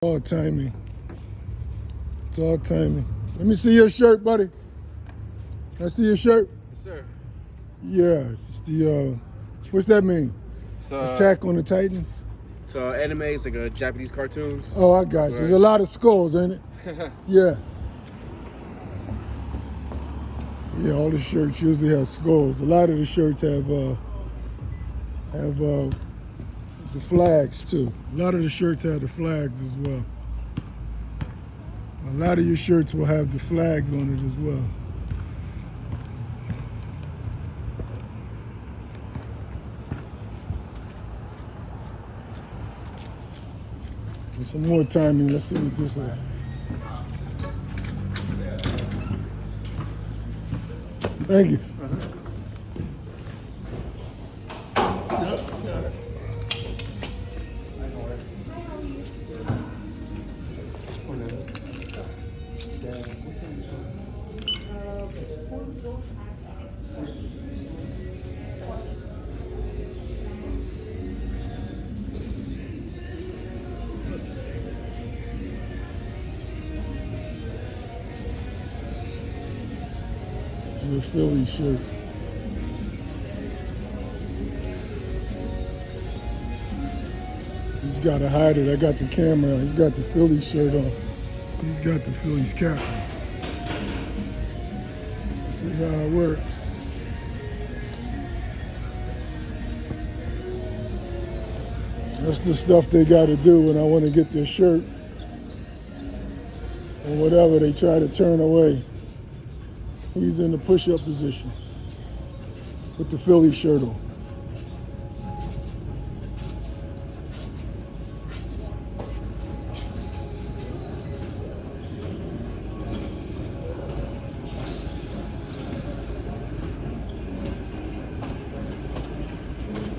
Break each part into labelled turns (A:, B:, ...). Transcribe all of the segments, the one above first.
A: All timing. It's all timing. Let me see your shirt, buddy. Can I see your shirt?
B: Yes, sir.
A: Yeah, it's the, what's that mean?
B: It's,
A: Attack on the Titans?
B: It's anime, it's like a Japanese cartoons.
A: Oh, I got you. There's a lot of skulls, ain't it? Yeah. Yeah, all the shirts usually have skulls. A lot of the shirts have the flags too. A lot of the shirts have the flags as well. A lot of your shirts will have the flags on it as well. And some more timing. Let's see what this is. Thank you. Yep, got it. Your Philly shirt. He's got to hide it. I got the camera. He's got the Philly shirt on. He's got the Phillies cap on. This is how it works. That's the stuff they got to do when I want to get their shirt or whatever they try to turn away. He's in the push-up position with the Philly shirt on.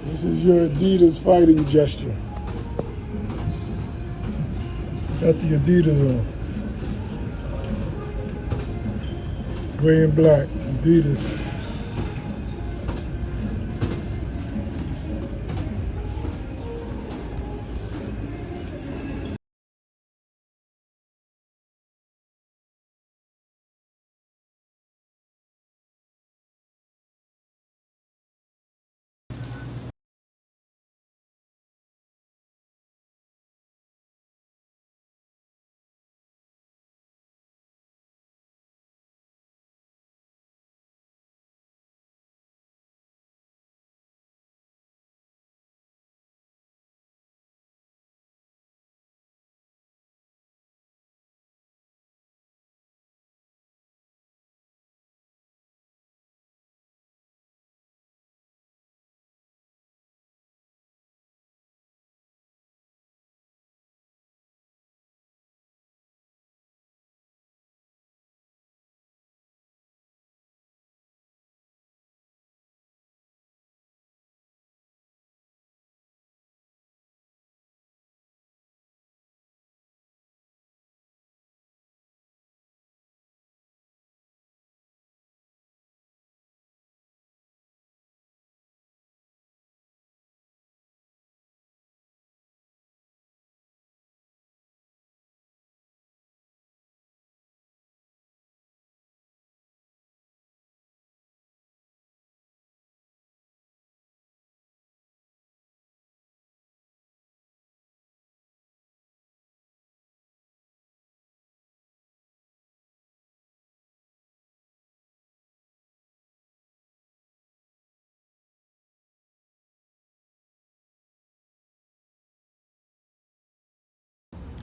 A: This is your Adidas fighting gesture. Got the Adidas on. Gray and black, Adidas.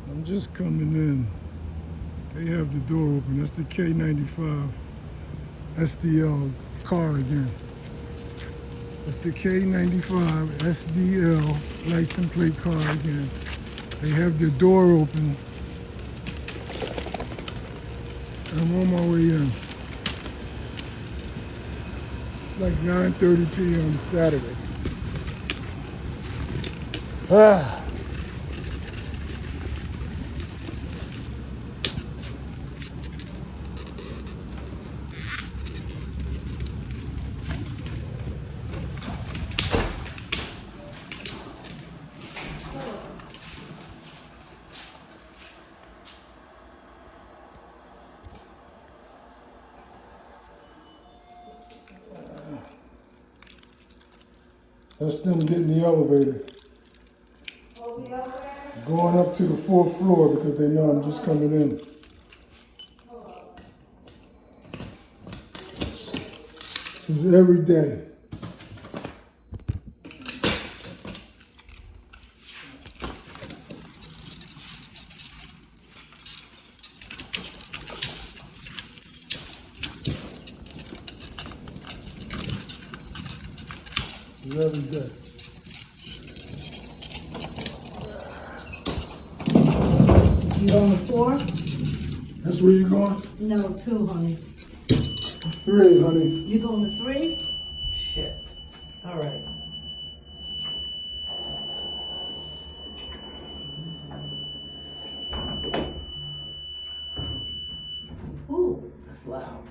A: I'm just coming in. They have the door open. That's the K95 SDL car again. That's the K95 SDL license plate car again. They have the door open. I'm on my way in. It's like 9:30 p.m. Saturday. Ah. That's them getting the elevator. Going up to the 4th floor because they know I'm just coming in. This is every day. It's every day.
C: You on the floor?
A: That's where you going?
C: No, 2, honey.
A: 3, honey.
C: You going to 3? Shit. All right. Ooh, that's loud.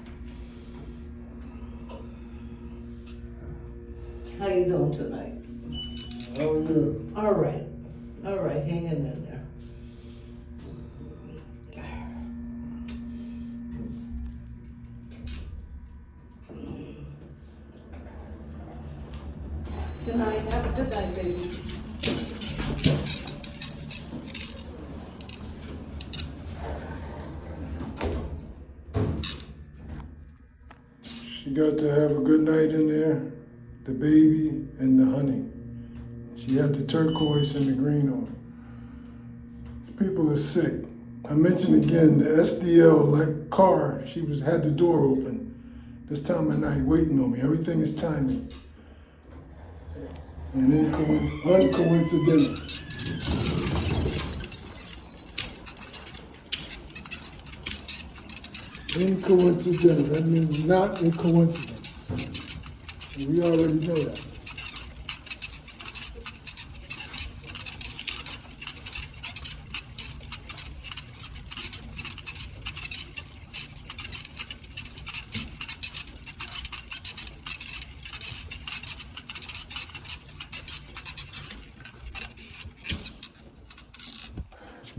C: How you doing tonight?
A: How are you?
C: All right. All right, hanging in there. Good night. Have a good night, baby.
A: She got to have a good night in there, the baby and the honey. She had the turquoise and the green on. These people are sick. I mentioned again the SDL car, she had the door open this time of night waiting on me. Everything is timing. And uncoincidental. Incoincidental, that means not a coincidence. And we already know that.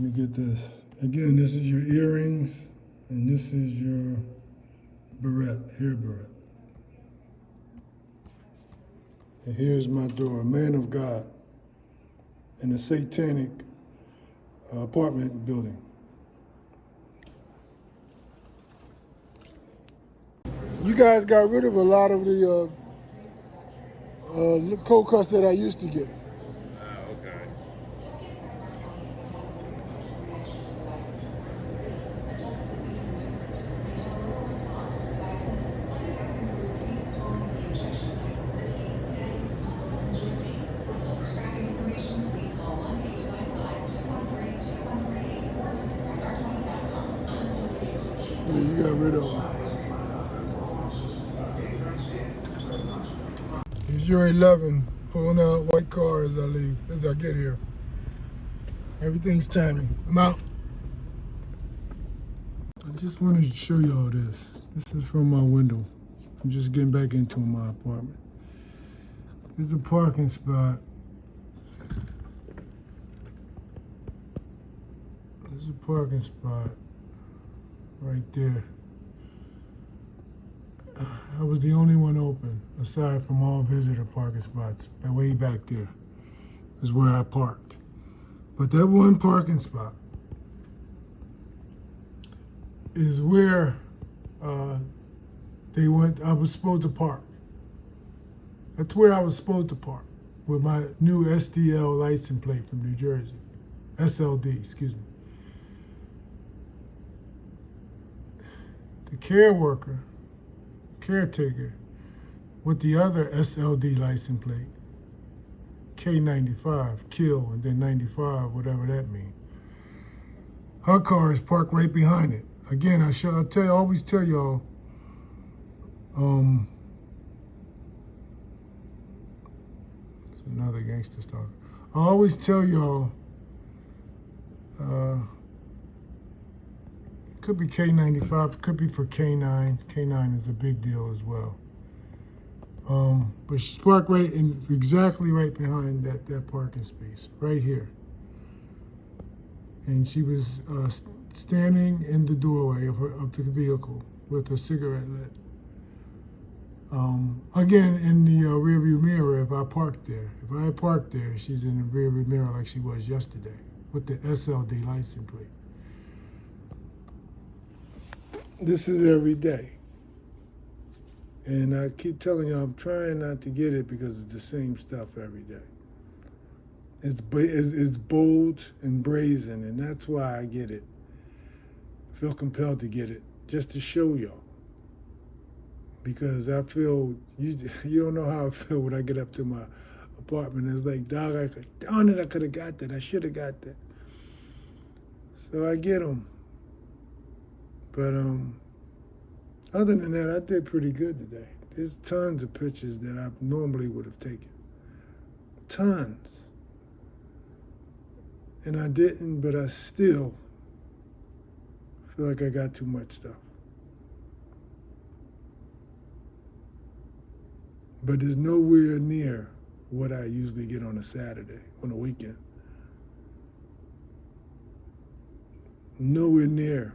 A: Let me get this. Again, this is your earrings, and this is your beret, hair beret. And here's my door, man of God, in a satanic apartment building. You guys got rid of a lot of the cold cuts that I used to get.
B: Okay.
A: Yeah, you got rid of them. Here's your 11, pulling out white car as I leave, as I get here. Everything's timing. I'm out. I just wanted to show y'all this. This is from my window. I'm just getting back into my apartment. There's a parking spot. There's a parking spot right there. I was the only one open, aside from all visitor parking spots. Way back there is where I parked. But that one parking spot is where I was supposed to park. That's where I was supposed to park with my new SDL license plate from New Jersey. SLD, excuse me. The caretaker, with the other SLD license plate, K95, kill, and then 95, whatever that means. Her car is parked right behind it. Again, I always tell y'all, it's another gangster stalker. I always tell y'all, it could be K95, it could be for K9. K9 is a big deal as well. But she's parked exactly right behind that parking space, right here. And she was standing in the doorway of the vehicle with her cigarette lit. Again, in the rearview mirror, if I parked there. If I had parked there, she's in the rearview mirror like she was yesterday with the SLD license plate. This is every day. And I keep telling you, I'm trying not to get it because it's the same stuff every day. It's bold and brazen, and that's why I get it. I feel compelled to get it, just to show y'all. Because I feel, you don't know how I feel when I get up to my apartment. It's like, dog, darn it, I could have got that. I should have got that. So I get them. But other than that, I did pretty good today. There's tons of pictures that I normally would have taken. Tons. And I didn't, but I still feel like I got too much stuff. But there's nowhere near what I usually get on a Saturday, on a weekend. Nowhere near.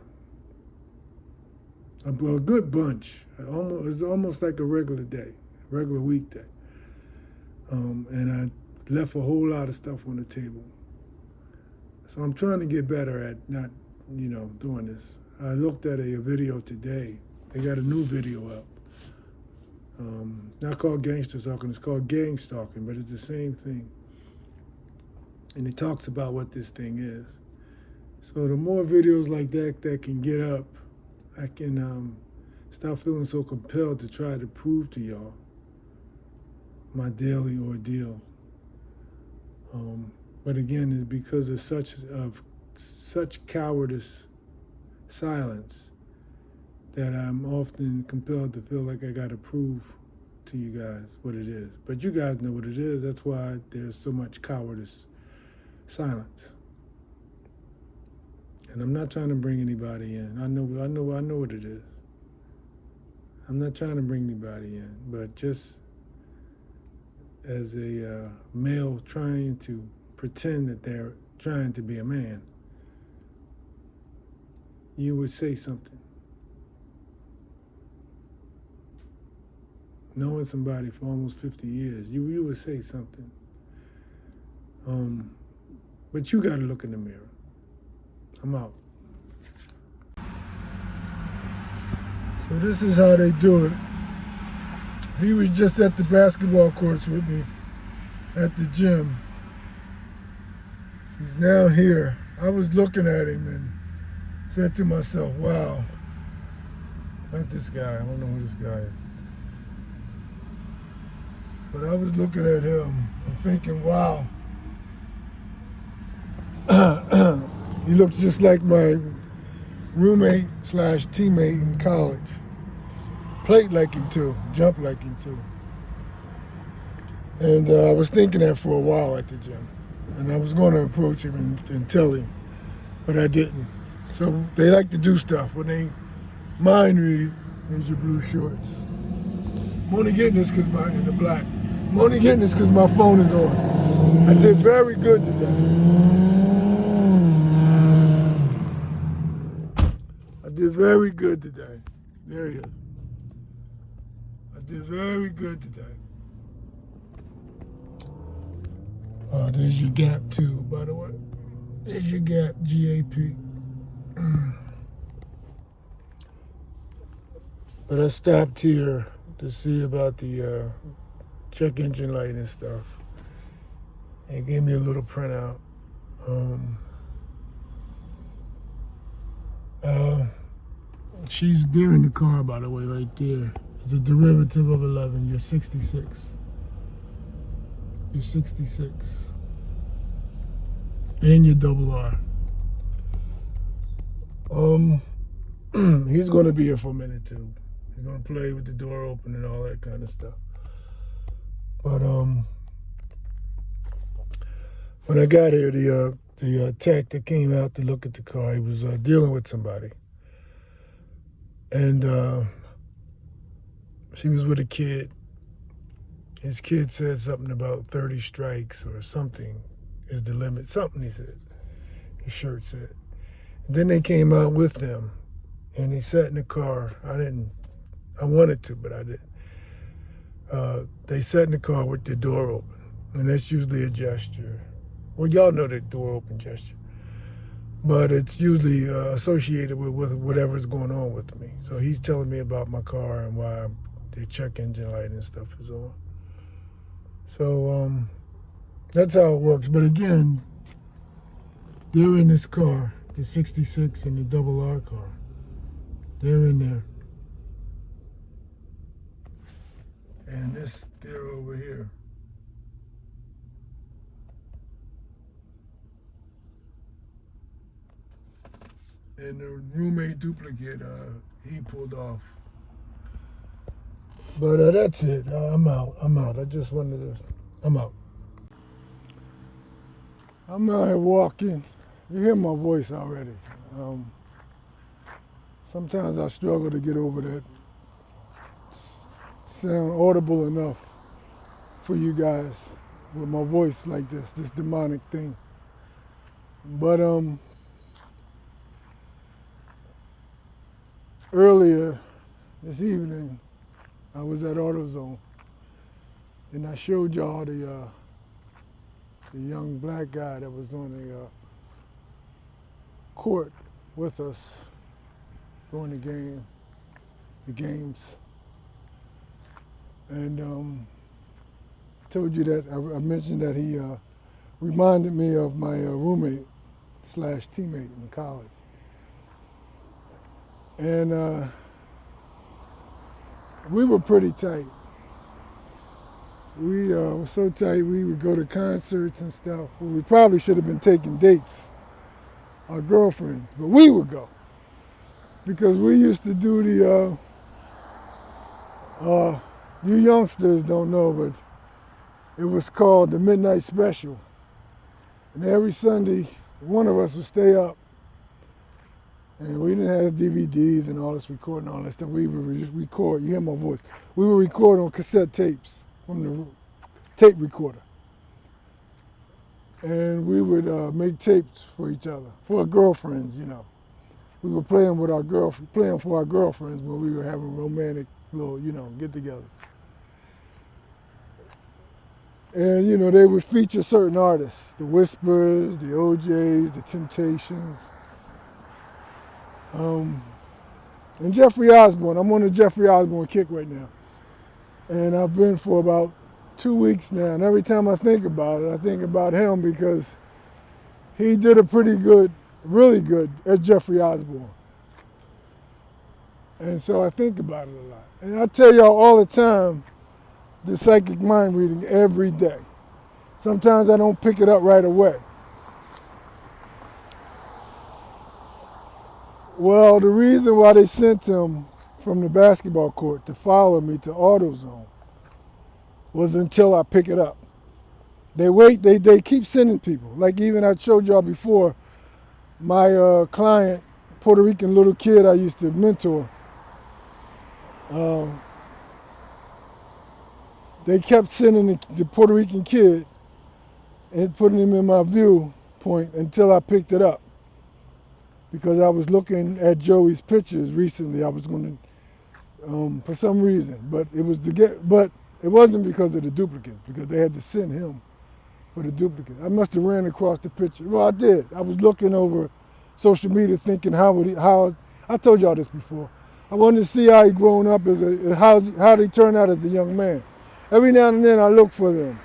A: A good bunch. It's almost like a regular day, regular weekday. And I left a whole lot of stuff on the table. So I'm trying to get better at not, doing this. I looked at a video today. They got a new video up. It's not called Gangster Stalking, it's called Gang Stalking, but it's the same thing. And it talks about what this thing is. So the more videos like that can get up, I can stop feeling so compelled to try to prove to y'all my daily ordeal. But again, it's because of such cowardice silence that I'm often compelled to feel like I got to prove to you guys what it is. But you guys know what it is. That's why there's so much cowardice silence. And I'm not trying to bring anybody in. I know what it is. I'm not trying to bring anybody in, but just as a male trying to pretend that they're trying to be a man, you would say something. Knowing somebody for almost 50 years, you would say something. But you got to look in the mirror. I'm out. So this is how they do it. He was just at the basketball courts with me at the gym. He's now here. I was looking at him and said to myself, wow, not this guy. I don't know who this guy is. But I was looking at him and thinking, wow, he looks just like my roommate / teammate in college. Played like him too, jumped like him too. And I was thinking that for a while at the gym. And I was going to approach him and tell him, but I didn't. So they like to do stuff. When they mind read, here's your blue shorts. I'm only getting this because in the black. I'm only getting this because my phone is on. I did very good today. I did very good today. There he is. I did very good today. There's your gap too, by the way. There's your gap, GAP. But I stopped here to see about the check engine light and stuff. It gave me a little printout. She's there in the car, by the way, right there. It's a derivative of 11. You're 66. You're 66. And your double R. He's going to be here for a minute, too. He's going to play with the door open and all that kind of stuff. But when I got here, the tech that came out to look at the car, he was dealing with somebody. And she was with a kid. His kid said something about 30 strikes or something is the limit. Something he said. His shirt said. And then they came out with them, and he sat in the car. I wanted to, but I didn't. they sat in the car with their door open, and that's usually a gesture. Well, y'all know the door open gesture, but it's usually associated with whatever's going on with me. So he's telling me about my car and why the check engine light and stuff is on. So that's how it works. But again, they're in this car, the 66 and the double R car. They're in there. And they're over here. And the roommate duplicate, he pulled off. But that's it. I'm out. I just wanted to, I'm out. I'm out here walking. You hear my voice already. Sometimes I struggle to get over that. Sound audible enough for you guys with my voice like this demonic thing. But earlier this evening, I was at AutoZone, and I showed y'all the young black guy that was on the court with us during the games. And I told you that, I mentioned that he reminded me of my roommate / teammate in college. And we were pretty tight. We were so tight we would go to concerts and stuff. We probably should have been taking dates, our girlfriends, but we would go. Because we used to do the, you youngsters don't know, but it was called the Midnight Special. And every Sunday, one of us would stay up, and we didn't have DVDs and all this recording, all that stuff. We would just record, you hear my voice. We would record on cassette tapes from the tape recorder. And we would make tapes for each other, for our girlfriends, you know. We were playing for our girlfriends when we were having romantic little, get-togethers. And, they would feature certain artists, the Whispers, the OJs, the Temptations. And Jeffrey Osborne. I'm on a Jeffrey Osborne kick right now. And I've been for about 2 weeks now. And every time I think about it, I think about him because he did a pretty good, really good as Jeffrey Osborne. And so I think about it a lot. And I tell y'all all the time, the psychic mind reading every day. Sometimes I don't pick it up right away. Well, the reason why they sent him from the basketball court to follow me to AutoZone was until I pick it up. They keep sending people. Like even I showed y'all before, my client, Puerto Rican little kid I used to mentor, they kept sending the Puerto Rican kid and putting him in my viewpoint until I picked it up. Because I was looking at Joey's pictures recently. I was going to, for some reason, but it wasn't because of the duplicates, because they had to send him for the duplicate. I must have ran across the picture. Well, I did. I was looking over social media thinking I told y'all this before. I wanted to see how he grown up how he turned out as a young man. Every now and then I look for them.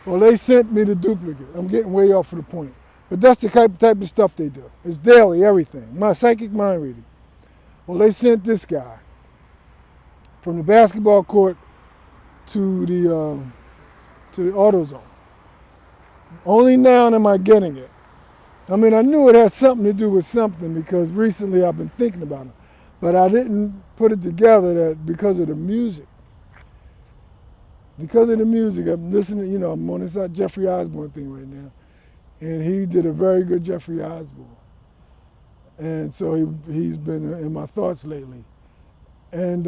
A: Well, they sent me the duplicate. I'm getting way off of the point. But that's the type of stuff they do. It's daily, everything. My psychic mind reading. Well, they sent this guy from the basketball court to the AutoZone. Only now am I getting it. I mean, I knew it had something to do with something because recently I've been thinking about it. But I didn't put it together that because of the music. Because of the music, I'm listening, I'm on this Jeffrey Osborne thing right now. And he did a very good Jeffrey Osborne. And so he's been in my thoughts lately. And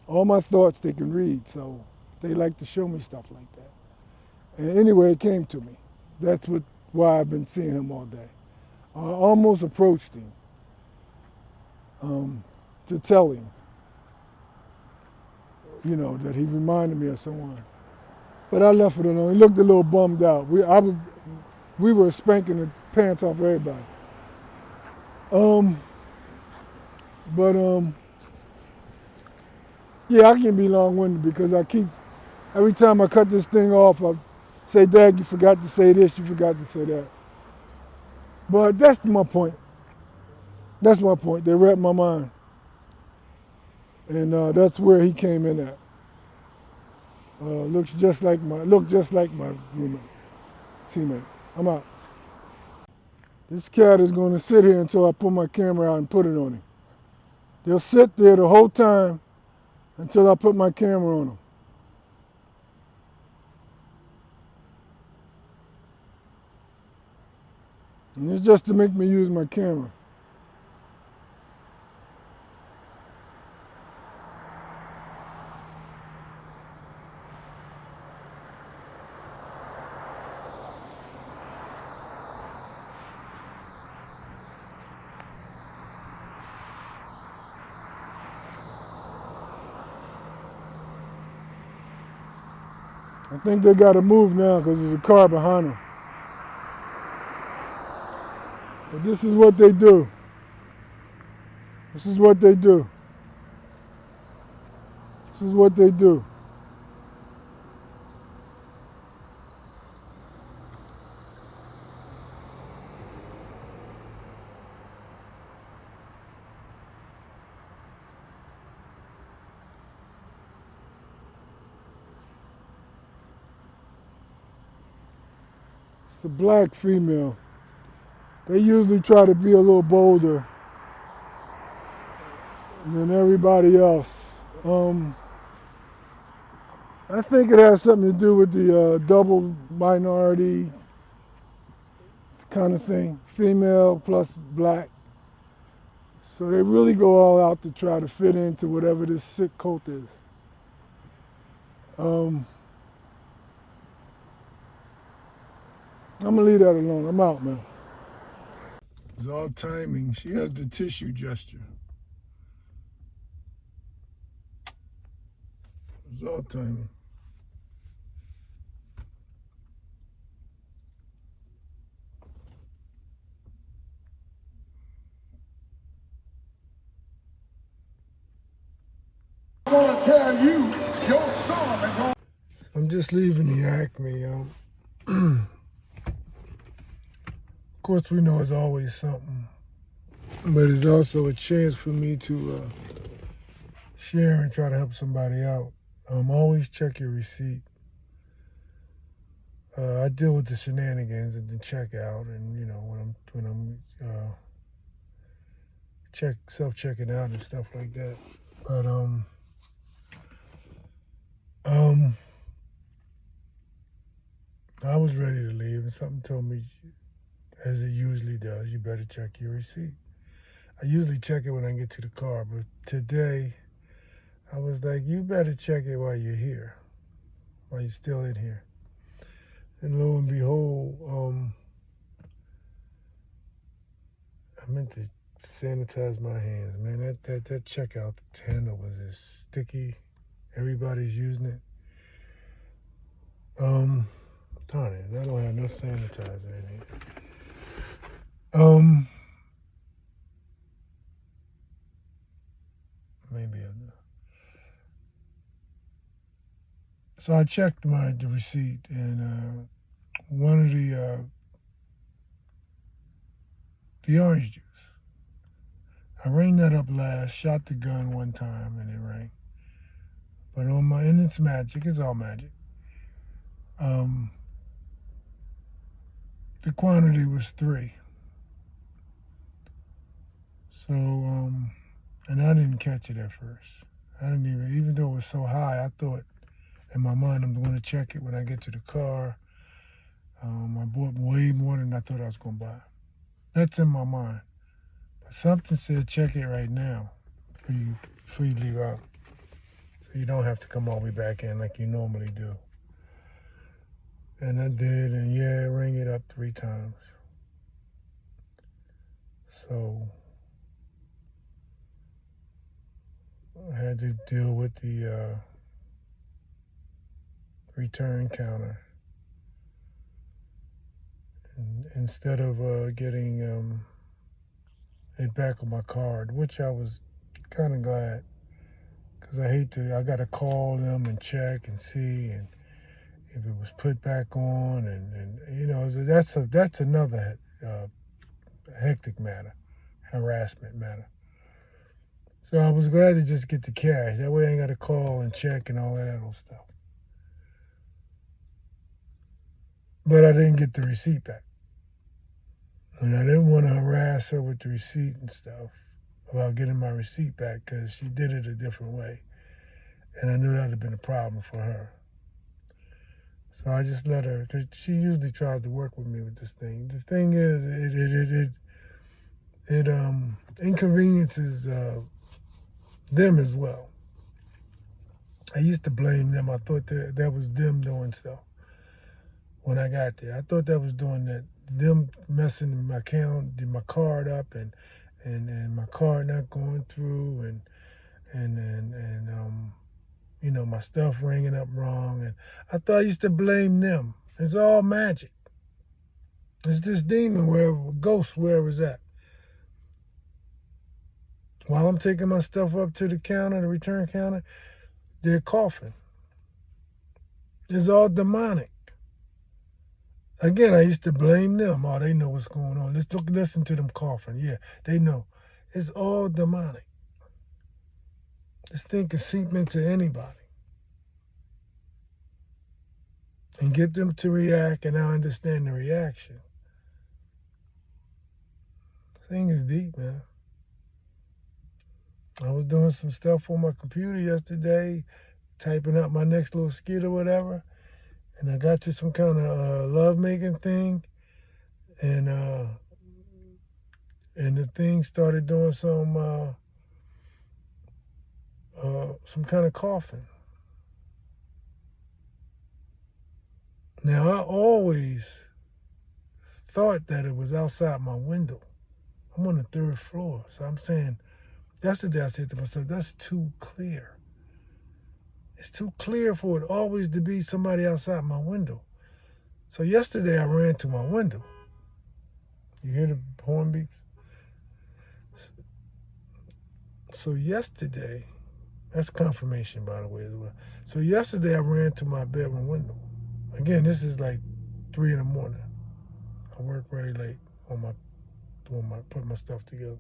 A: all my thoughts they can read, so they like to show me stuff like that. And anyway, it came to me. That's why I've been seeing him all day. I almost approached him to tell him. you know, that he reminded me of someone. But I left it alone. He looked a little bummed out. We were spanking the pants off everybody. Um, but yeah, I can be long-winded because every time I cut this thing off, I say, Dad, you forgot to say this, you forgot to say that. But that's my point. That's my point. They read my mind. And that's where he came in at. Looked just like my roommate, teammate. I'm out. This cat is going to sit here until I pull my camera out and put it on him. They'll sit there the whole time until I put my camera on him. And it's just to make me use my camera. I think they got to move now because there's a car behind them. But this is what they do. This is what they do. This is what they do. It's a black female. They usually try to be a little bolder than everybody else. I think it has something to do with the double minority kind of thing, female plus black. So they really go all out to try to fit into whatever this sick cult is. I'm gonna leave that alone. I'm out, man. It's all timing. She has the tissue gesture. It's all timing. I want to tell you, your storm is on. I'm just leaving the Acme. Of course, we know it's always something, but it's also a chance for me to share and try to help somebody out. Always check your receipt. I deal with the shenanigans at the checkout, and you know when I'm self-checking out and stuff like that. But I was ready to leave, and something told me, as it usually does, you better check your receipt. I usually check it when I get to the car, but today I was like, you better check it while you're here, while you're still in here. And lo and behold, I meant to sanitize my hands, man. That checkout handle was just sticky. Everybody's using it. Darn it, I don't have no sanitizer in here. Maybe so I checked the receipt, and one of the orange juice. I rang that up last, shot the gun one time, and it rang. But and it's magic, it's all magic. The quantity was 3. So, and I didn't catch it at first. I didn't even though it was so high, I thought in my mind I'm going to check it when I get to the car. I bought way more than I thought I was going to buy. That's in my mind. But something said check it right now before you leave out. So you don't have to come all the way back in like you normally do. And I did, and yeah, it rang it up 3 times. So I had to deal with the return counter. And instead of getting it back on my card, which I was kind of glad, because I got to call them and check and see and if it was put back on, and that's another hectic matter, harassment matter. So I was glad to just get the cash. That way I ain't got to call and check and all that other stuff. But I didn't get the receipt back. And I didn't want to harass her with the receipt and stuff about getting my receipt back because she did it a different way. And I knew that would have been a problem for her. So I just let her, because she usually tries to work with me with this thing. The thing is, it inconveniences them as well. I used to blame them. I thought that was them doing stuff when I got there. I thought that was doing that, them messing my account, my card up, and my card not going through, and my stuff ringing up wrong. And I thought I used to blame them. It's all magic. It's this demon, ghost, wherever it's at. While I'm taking my stuff up to the counter, the return counter, they're coughing. It's all demonic. Again, I used to blame them. Oh, they know what's going on. Listen to them coughing. Yeah, they know. It's all demonic. This thing can seep into anybody and get them to react, and I understand the reaction. The thing is deep, man. I was doing some stuff on my computer yesterday, typing up my next little skit or whatever, and I got to some kind of love-making thing, and the thing started doing some kind of coughing. Now, I always thought that it was outside my window. I'm on the 3rd floor, so I'm saying, yesterday I said to myself, that's too clear. It's too clear for it always to be somebody outside my window. So yesterday I ran to my window. You hear the horn beeps? So yesterday, that's confirmation, by the way, as well. So yesterday I ran to my bedroom window. Again, this is like 3 in the morning. I work very late on putting my stuff together.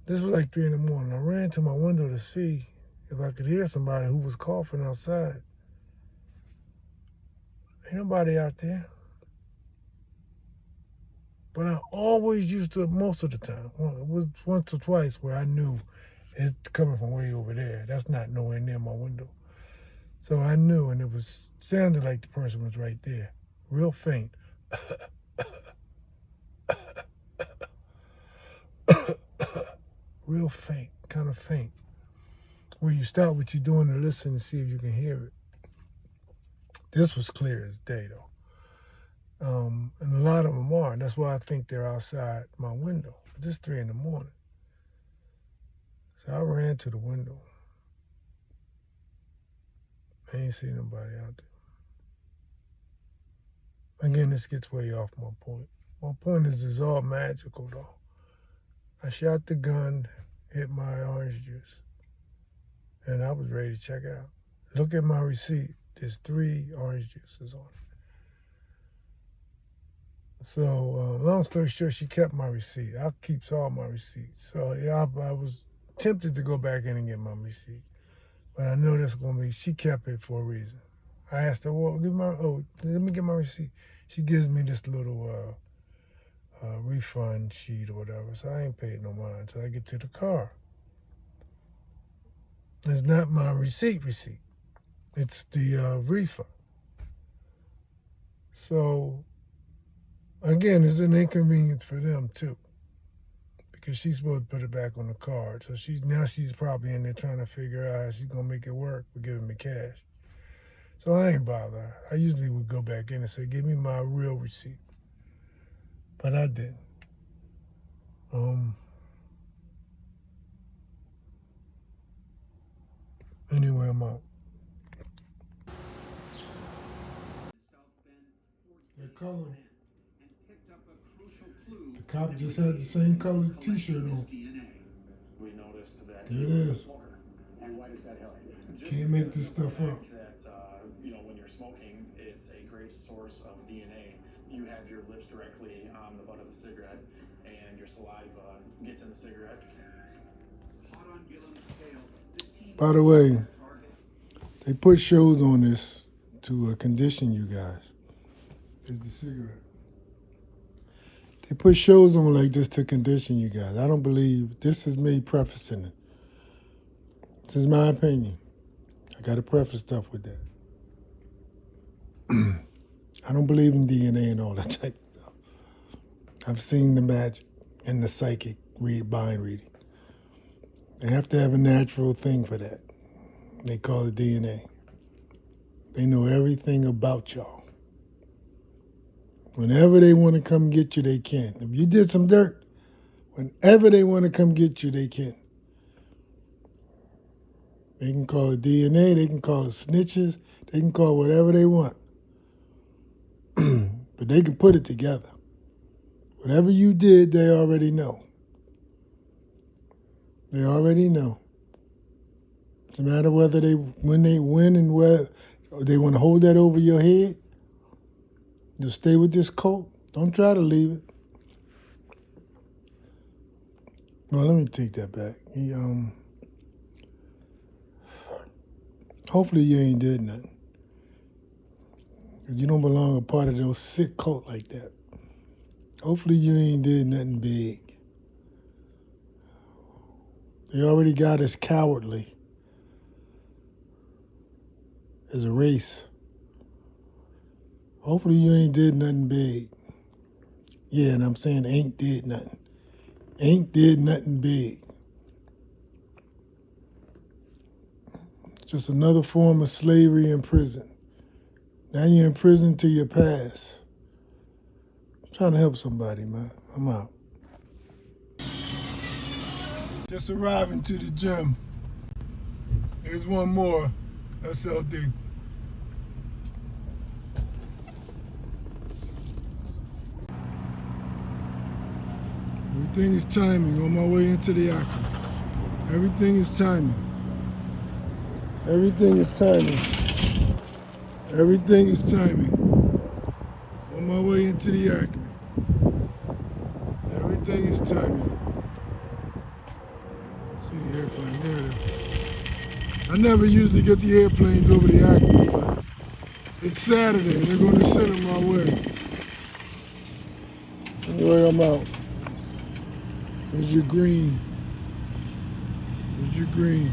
A: This was like 3 in the morning. I ran to my window to see if I could hear somebody who was coughing outside. Ain't nobody out there. But I always used to, most of the time, it was once or twice where I knew it's coming from way over there. That's not nowhere near my window. So I knew, and it sounded like the person was right there. Real faint. Real faint, kind of faint. Where you stop what you're doing to listen and see if you can hear it. This was clear as day, though. And a lot of them are. And that's why I think they're outside my window. But it's 3 in the morning. So I ran to the window. I ain't see nobody out there. Again, this gets way off my point. My point is it's all magical, though. I shot the gun, hit my orange juice, and I was ready to check out. Look at my receipt. There's 3 orange juices on it. So, long story short, she kept my receipt. I keep all my receipts. So, yeah, I was tempted to go back in and get my receipt. But I know that's going to be, she kept it for a reason. I asked her, well, let me get my receipt. She gives me this little refund sheet or whatever. So I ain't paid no mind until I get to the car. It's not my receipt. It's the refund. So, again, it's an inconvenience for them, too. Because she's supposed to put it back on the card. So she's probably in there trying to figure out how she's going to make it work with giving me cash. So I ain't bothered. I usually would go back in and say, give me my real receipt. But I didn't. Anyway, I'm out. color. The cop just had the same color t-shirt on. There it is.
D: And why does that help?
A: Can't make this stuff up.
D: That, when you're smoking, it's a great source of DNA. You have your lips directly on the butt of the cigarette, and your saliva gets in the cigarette.
A: By the way, they put shows on this to condition you guys. It's the cigarette. They put shows on like this to condition you guys. I don't believe, this is me prefacing it. This is my opinion. I got to preface stuff with that. I don't believe in DNA and all that type of stuff. I've seen the magic and the psychic mind reading. They have to have a natural thing for that. They call it DNA. They know everything about y'all. Whenever they want to come get you, they can. If you did some dirt, whenever they want to come get you, they can. They can call it DNA, they can call it snitches, they can call it whatever they want. But they can put it together. Whatever you did, they already know. They already know. No matter whether when they win and whether they want to hold that over your head, you'll stay with this cult. Don't try to leave it. Well, let me take that back. Hopefully you ain't did nothing. You don't belong a part of those sick cult like that. Hopefully you ain't did nothing big. They already got us cowardly as a race. Hopefully you ain't did nothing big. Yeah, and I'm saying ain't did nothing. Ain't did nothing big. Just another form of slavery in prison. Now you're in prison to your past. I'm trying to help somebody, man. I'm out. Just arriving to the gym. Here's one more SLD. Everything is timing on my way into the action. Everything is timing. Everything is timing. Everything is timing. On my way into the Acme. Everything is timing. See the airplane there. I never usually get the airplanes over the Acme, but it's Saturday. They're going to send them my way. Anyway, I'm out. There's your green. There's your green.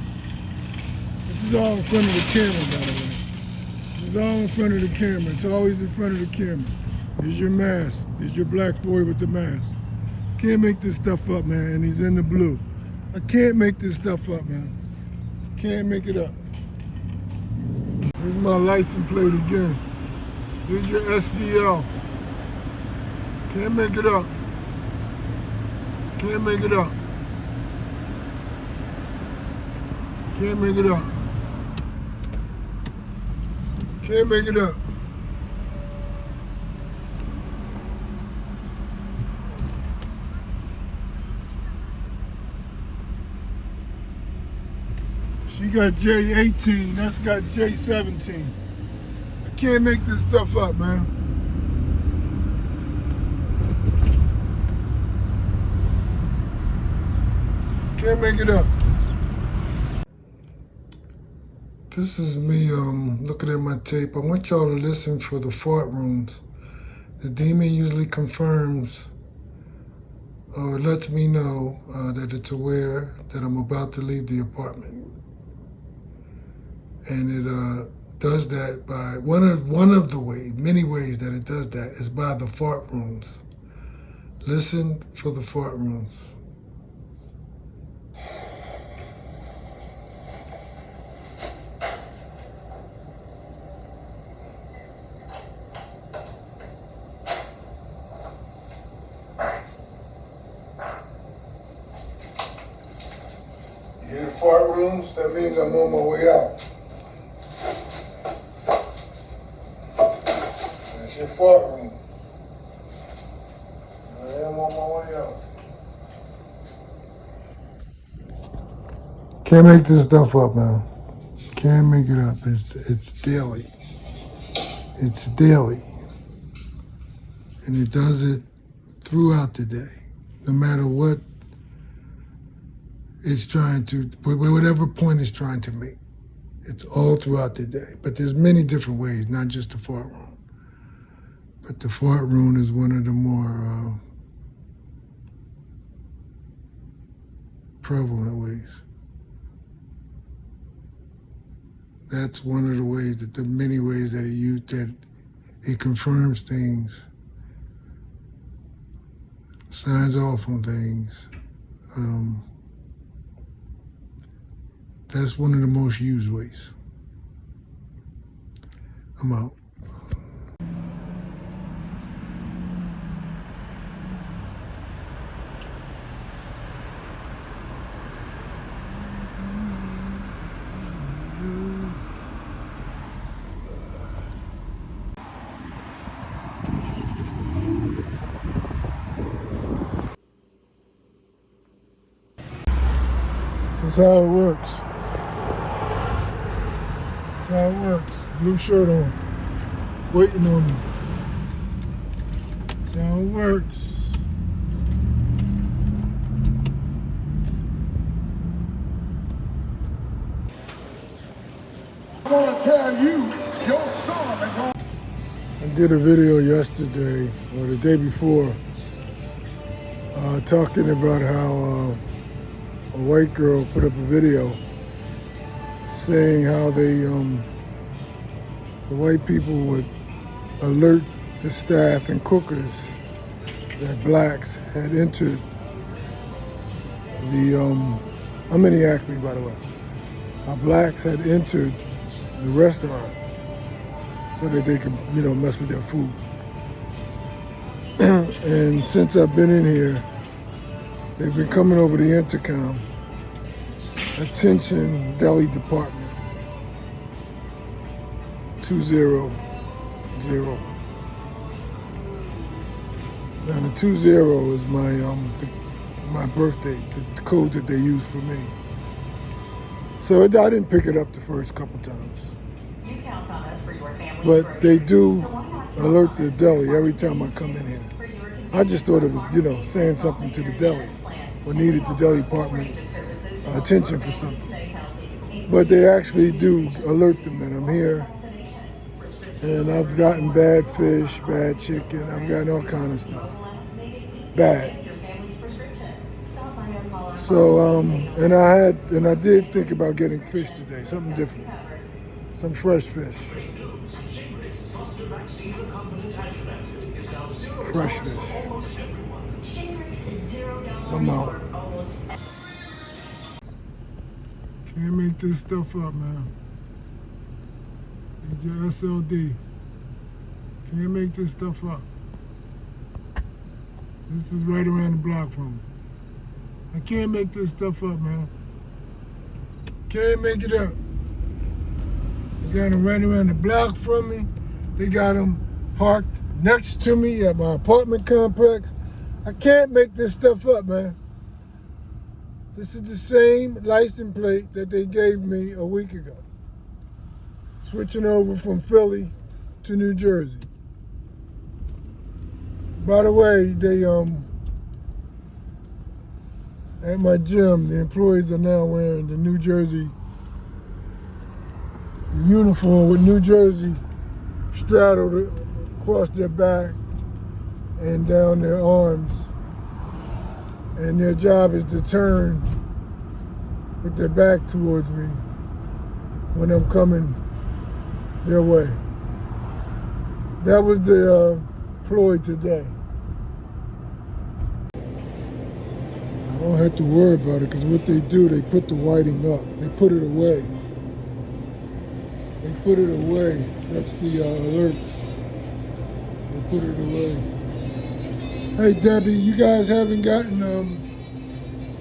A: This is all in front of the camera, by the way. This is all in front of the camera. It's always in front of the camera. There's your mask. There's your black boy with the mask. Can't make this stuff up, man, and he's in the blue. I can't make this stuff up, man. Can't make it up. Here's my license plate again. Here's your SDL. Can't make it up. Can't make it up. Can't make it up. Can't make it up. She got J18, that's got J17. I can't make this stuff up, man. Can't make it up. This is me looking at my tape. I want y'all to listen for the fart rooms. The demon usually confirms or lets me know that it's aware that I'm about to leave the apartment. And it does that by one of the ways, many ways that it does that is by the fart rooms. Listen for the fart rooms. You hear the fart rooms? That means I'm on my way out. That's your fart room. Can't make this stuff up, man. Can't make it up. It's daily. It's daily. And it does it throughout the day. No matter what it's trying to, whatever point it's trying to make. It's all throughout the day. But there's many different ways, not just the fart room. But the fart room is one of the more prevalent ways. That's one of the ways that the many ways that it confirms things, signs off on things. That's one of the most used ways. I'm out. That's how it works. That's how it works. Blue shirt on, waiting on me. That's how it works. I want to tell you, your storm is on. I did a video yesterday or the day before talking about how a white girl put up a video saying how the white people would alert the staff and cookers that blacks had entered the, I'm in the Acme, by the way. Blacks had entered the restaurant so that they could, mess with their food. And since I've been in here, they've been coming over the intercom. Attention, deli department, 200. Now the 20 is my birthday, the code that they use for me. So I didn't pick it up the first couple times. But they do alert the deli every time I come in here. I just thought it was, saying something to the deli or needed the deli department attention for something. But they actually do alert them that I'm here. And I've gotten bad fish, bad chicken, I've gotten all kind of stuff. Bad. So, and I did think about getting fish today, something different. Some fresh fish. Fresh fish. I'm out. Can't make this stuff up, man. It's your SLD. Can't make this stuff up. This is right around the block from me. I can't make this stuff up, man. Can't make it up. They got them right around the block from me. They got them parked next to me at my apartment complex. I can't make this stuff up, man. This is the same license plate that they gave me a week ago. Switching over from Philly to New Jersey. By the way, they at my gym, the employees are now wearing the New Jersey uniform with New Jersey straddled across their back and down their arms. And their job is to turn with their back towards me when I'm coming their way. That was the ploy today. I don't have to worry about it because what they do, they put the whiting up. They put it away. They put it away. That's the alert. They put it away. Hey Debbie, you guys haven't gotten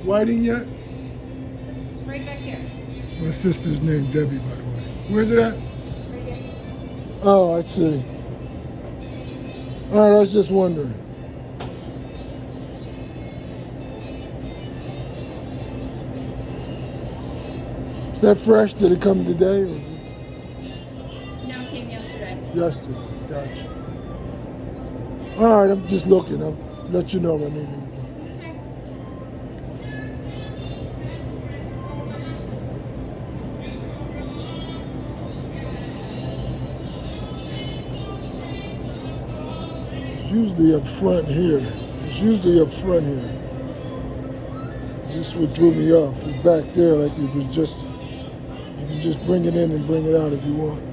A: whiting yet?
E: It's right back here.
A: It's my sister's name, Debbie, by the way. Where's it at?
E: Right here.
A: Oh, I see. All right, I was just wondering. Is that fresh? Did it come today? Or
E: No, it came yesterday.
A: yesterday? Gotcha. All right, I'm just looking. I'll let you know if I need anything. It's usually up front here. It's usually up front here. This is what drew me off. It's back there like it was just, you can just bring it in and bring it out if you want.